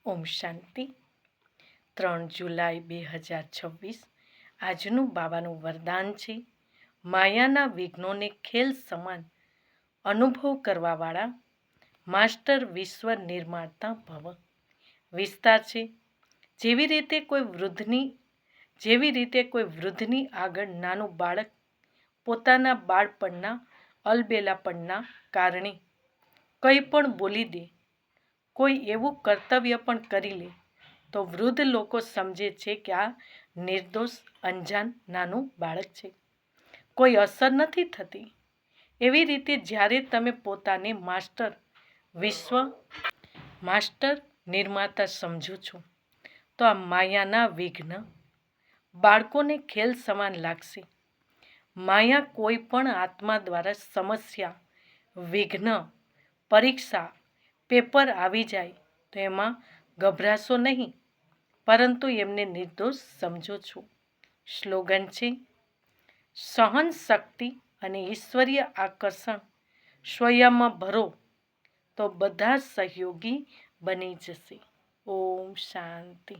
ઓમ શાંતિ. 3 જુલાઈ 2026 આજનું બાબાનું વરદાન છે. માયાના વિઘ્નોને ખેલ સમાન અનુભવ કરવાવાળા માસ્ટર વિશ્વ નિર્માતા ભવ. વિસ્તાર છે. જેવી રીતે કોઈ વૃદ્ધની આગળ નાનું બાળક પોતાના બાળપણના અલબેલાપણના કારણે કંઈ પણ બોલી દે, કોઈ એવું કર્તવ્ય પણ કરી લે તો વૃદ્ધ લોકો સમજે છે કે આ નિર્દોષ અંજાન નાનું બાળક છે, કોઈ અસર નથી થતી. એવી રીતે જ્યારે તમે પોતાને માસ્ટર નિર્માતા સમજો છો તો આ માયાના વિઘ્ન બાળકોને ખેલ સમાન લાગશે. માયા કોઈ પણ આત્મા દ્વારા સમસ્યા, વિઘ્ન, પરીક્ષા, પેપર આવી જાય તો એમાં ગભરાશો નહીં, પરંતુ એમને નિર્દોષ સમજો છો. સ્લોગન છે, સહન શક્તિ અને ઈશ્વરીય આકર્ષણ સ્વયંમાં ભરો તો બધા સહયોગી બની જશે. ઓમ શાંતિ.